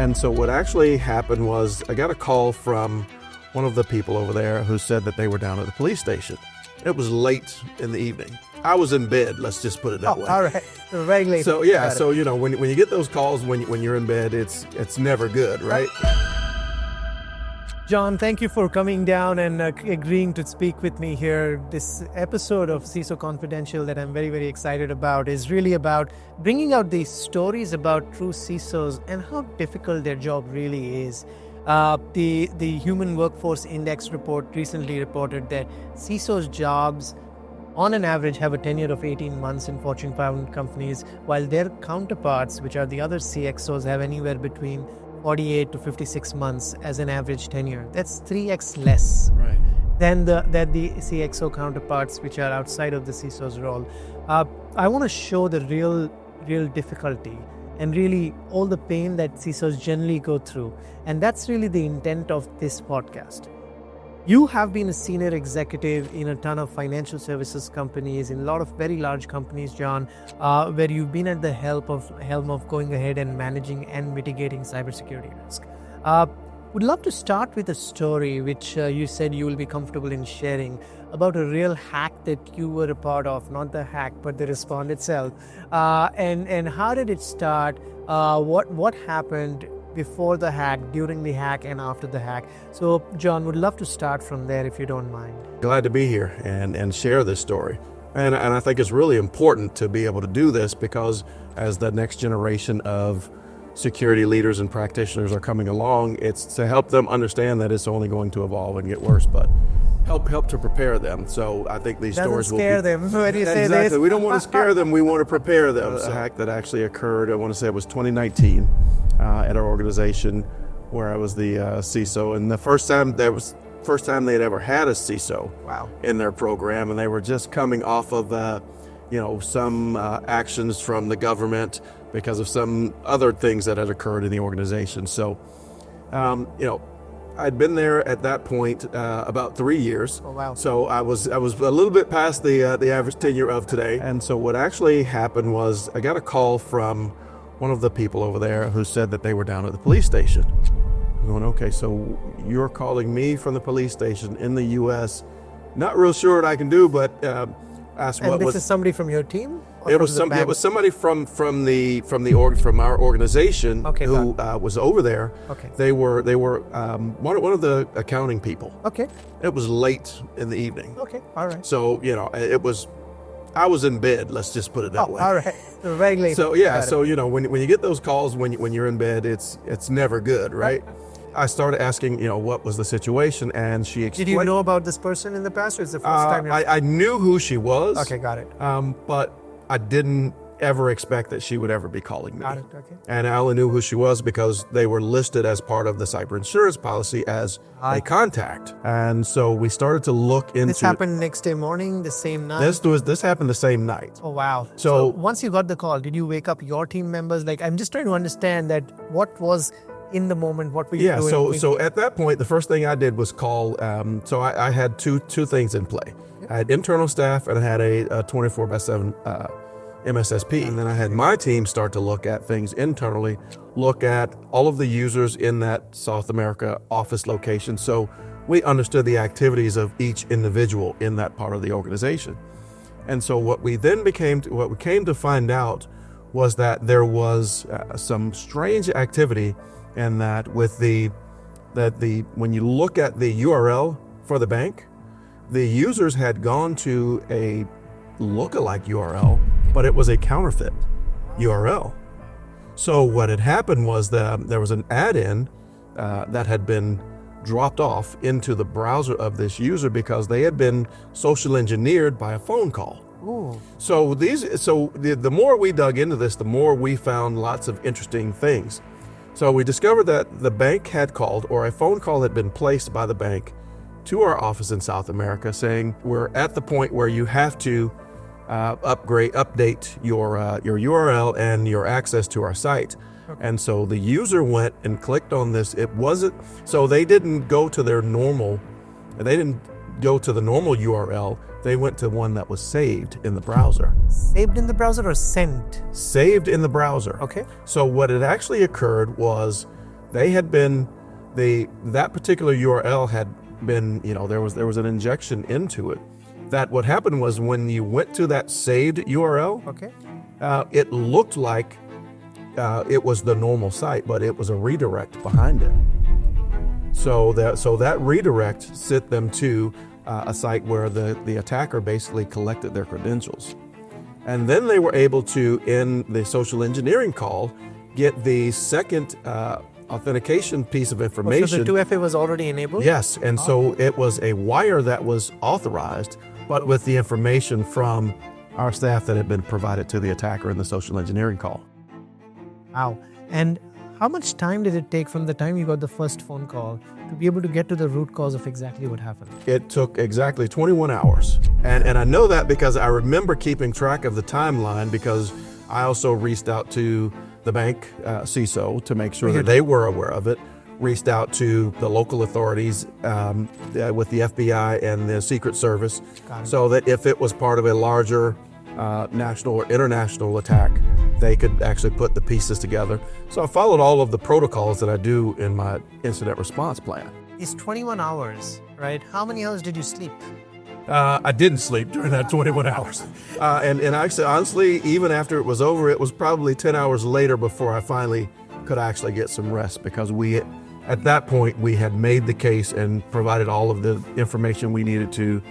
And so what actually happened was I got a call from one of the people over there who said that they were down at the police station. It was late in the evening. I was in bed, let's just put it that way. All right, very late. So yeah, so you know, when you get those calls when you're in bed, it's never good, right? John, thank you for coming down and agreeing to speak with me here. This episode of CISO Confidential that I'm very, very excited about is really about bringing out these stories about true CISOs and how difficult their job really is. The Human Workforce Index report recently reported that CISOs' jobs on an average have a tenure of 18 months in Fortune 500 companies, while their counterparts, which are the other CXOs, have anywhere between 48 to 56 months as an average tenure. That's 3x less than the CXO counterparts, which are outside of the CISO's role. I want to show the real difficulty and really all the pain that CISOs generally go through. And that's really the intent of this podcast. You have been a senior executive in a ton of financial services companies, in a lot of very large companies, John, where you've been at the helm of going ahead and managing and mitigating cybersecurity risk. Would love to start with a story which you said you will be comfortable in sharing about a real hack that you were a part of, not the hack, but the Respond itself. And how did it start? What happened before the hack, during the hack, and after the hack? So, John, would love to start from there if you don't mind. Glad to be here and share this story. And I think it's really important to be able to do this because as the next generation of security leaders and practitioners are coming along, it's to help them understand that it's only going to evolve and get worse, but help to prepare them. So I think these stories will scare them when you say exactly. this. We don't want to scare them. We want to prepare them. A hack that actually occurred, I want to say it was 2019 at our organization where I was the CISO, and the first time they had ever had a CISO in their program, and they were just coming off of some actions from the government because of some other things that had occurred in the organization. So I'd been there at that point about 3 years. Oh, wow. So I was a little bit past the average tenure of today. And so what actually happened was I got a call from one of the people over there who said that they were down at the police station. I'm going, okay, so you're calling me from the police station in the U.S. Not real sure what I can do, but asked what was. And this is somebody from your team? It was somebody from our organization who was over there. Okay. They were one of the accounting people. Okay. It was late in the evening. Okay. All right. So I was in bed. Let's just put it that way. All right. Very late. So yeah. So when you get those calls when you're in bed, it's never good, right? I started asking, what was the situation, and she explained. Did you know about this person in the past, or is it the first time? I knew who she was. Okay, got it. But I didn't ever expect that she would ever be calling me. Got it, okay. And I only knew who she was because they were listed as part of the cyber insurance policy as a contact. And so we started to look into. This happened next day morning, the same night? This happened the same night. Oh, wow. So once you got the call, did you wake up your team members? I'm just trying to understand that what was in the moment, what were you doing? So at that point, the first thing I did was call. So I had two things in play. I had internal staff and I had a 24/7 MSSP. And then I had my team start to look at things internally, look at all of the users in that South America office location. So we understood the activities of each individual in that part of the organization. And so what we came to find out was that there was some strange activity, and that when you look at the URL for the bank, the users had gone to a lookalike URL, but it was a counterfeit URL. So what had happened was that there was an add-in that had been dropped off into the browser of this user because they had been social engineered by a phone call. Ooh. So the more we dug into this, the more we found lots of interesting things. So we discovered that the bank had called, or a phone call had been placed by the bank to our office in South America saying, we're at the point where you have to update your URL and your access to our site. Okay. And so the user went and clicked on this. So they didn't go to the normal URL. They went to one that was saved in the browser. Saved in the browser or sent? Saved in the browser. Okay. So what had actually occurred was They had been, that particular URL had been, there was an injection into it. That what happened was when you went to that saved URL, Okay. it looked like it was the normal site, but it was a redirect behind it. So that redirect sent them to a site where the attacker basically collected their credentials. And then they were able to, in the social engineering call, get the second authentication piece of information. So the 2FA was already enabled? Yes, and so it was a wire that was authorized, but with the information from our staff that had been provided to the attacker in the social engineering call. Wow. And how much time did it take from the time you got the first phone call to be able to get to the root cause of exactly what happened? It took exactly 21 hours. And I know that because I remember keeping track of the timeline, because I also reached out to the bank CISO to make sure that they were aware of it, reached out to the local authorities with the FBI and the Secret Service, so that if it was part of a larger national or international attack, they could actually put the pieces together. So I followed all of the protocols that I do in my incident response plan. It's 21 hours, right? How many hours did you sleep? I didn't sleep during that 21 hours. And actually, honestly, even after it was over, it was probably 10 hours later before I finally could actually get some rest, because at that point, we had made the case and provided all of the information we needed to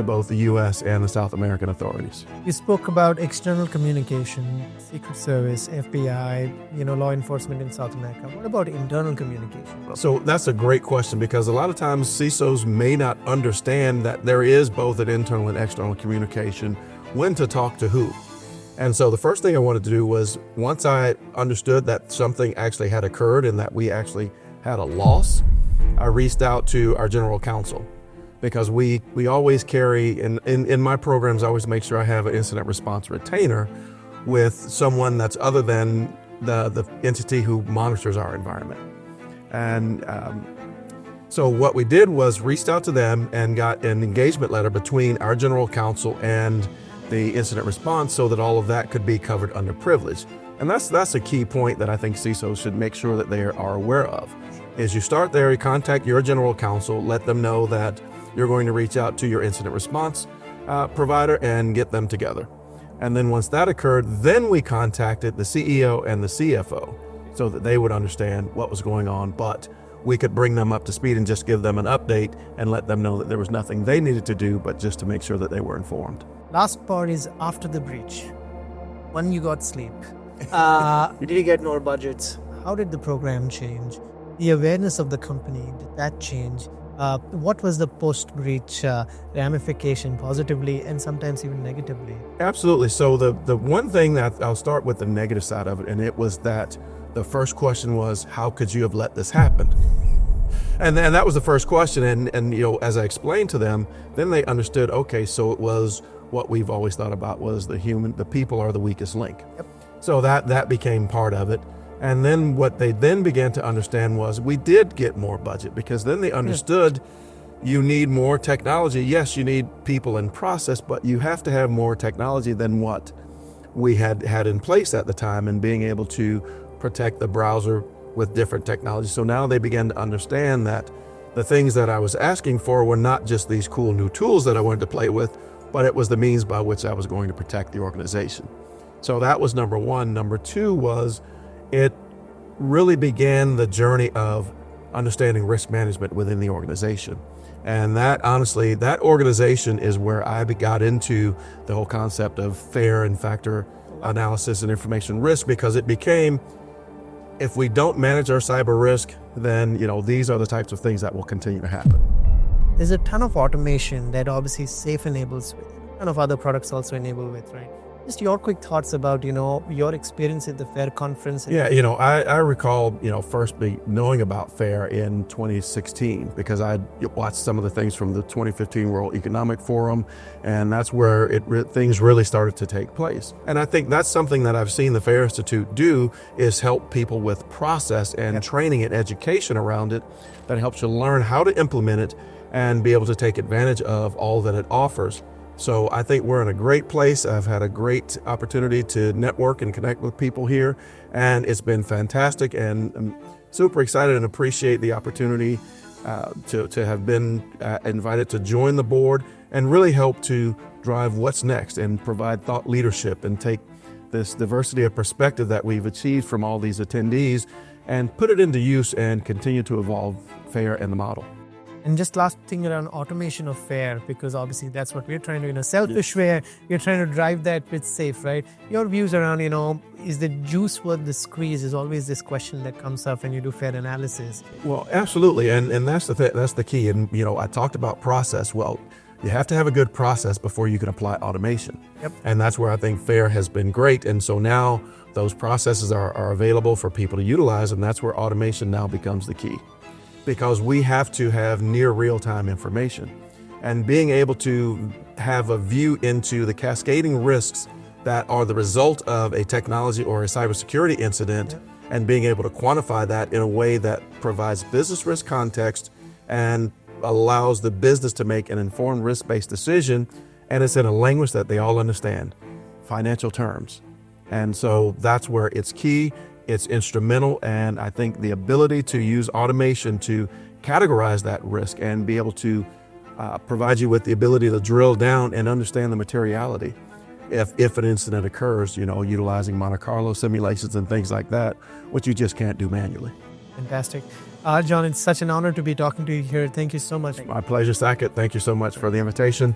both the U.S. and the South American authorities. You spoke about external communication, Secret Service, FBI, law enforcement in South America. What about internal communication? So that's a great question, because a lot of times CISOs may not understand that there is both an internal and external communication, when to talk to who. And so the first thing I wanted to do was, once I understood that something actually had occurred and that we actually had a loss, I reached out to our general counsel. Because we always carry, in my programs, I always make sure I have an incident response retainer with someone that's other than the entity who monitors our environment. And so what we did was reached out to them and got an engagement letter between our general counsel and the incident response, so that all of that could be covered under privilege. And that's a key point that I think CISOs should make sure that they are aware of. Is you start there, you contact your general counsel, let them know that you're going to reach out to your incident response provider and get them together. And then once that occurred, then we contacted the CEO and the CFO so that they would understand what was going on, but we could bring them up to speed and just give them an update and let them know that there was nothing they needed to do, but just to make sure that they were informed. Last part is after the breach. When you got sleep, did you get more budgets? How did the program change? The awareness of the company, did that change? What was the post-breach ramification, positively and sometimes even negatively? Absolutely. So the one thing that I'll start with the negative side of it, and it was that the first question was, how could you have let this happen? And that was the first question. And as I explained to them, then they understood, okay, so it was what we've always thought about was the people are the weakest link. Yep. So that became part of it. And then what they then began to understand was we did get more budget, because then they understood you need more technology. Yes, you need people and process, but you have to have more technology than what we had in place at the time, and being able to protect the browser with different technology. So now they began to understand that the things that I was asking for were not just these cool new tools that I wanted to play with, but it was the means by which I was going to protect the organization. So that was number one. Number two was, it really began the journey of understanding risk management within the organization. And that, honestly, that organization is where I got into the whole concept of FAIR and factor analysis and information risk, because it became, if we don't manage our cyber risk, then these are the types of things that will continue to happen. There's a ton of automation that obviously Safe enables with, a ton of other products also enable with, right? Just your quick thoughts about, your experience at the FAIR conference. Yeah, I recall, first knowing about FAIR in 2016, because I watched some of the things from the 2015 World Economic Forum, and that's where things really started to take place. And I think that's something that I've seen the FAIR Institute do, is help people with process and training and education around it that helps you learn how to implement it and be able to take advantage of all that it offers. So I think we're in a great place. I've had a great opportunity to network and connect with people here, and it's been fantastic. And super excited and appreciate the opportunity to have been invited to join the board and really help to drive what's next and provide thought leadership and take this diversity of perspective that we've achieved from all these attendees and put it into use and continue to evolve FAIR and the model. And just last thing around automation of FAIR, because obviously that's what we're trying to, in a selfish way, we're trying to drive that with safe, right? Your views around, is the juice worth the squeeze is always this question that comes up when you do FAIR analysis. Well, absolutely. And that's the key. And, I talked about process. Well, you have to have a good process before you can apply automation. Yep. And that's where I think FAIR has been great. And so now those processes are available for people to utilize, and that's where automation now becomes the key. Because we have to have near real-time information. And being able to have a view into the cascading risks that are the result of a technology or a cybersecurity incident, and being able to quantify that in a way that provides business risk context and allows the business to make an informed risk-based decision, and it's in a language that they all understand, financial terms. And so that's where it's key, it's instrumental, and I think the ability to use automation to categorize that risk and be able to provide you with the ability to drill down and understand the materiality if an incident occurs, utilizing Monte Carlo simulations and things like that, which you just can't do manually. Fantastic. John, it's such an honor to be talking to you here. Thank you so much. My pleasure, Saket. Thank you so much for the invitation.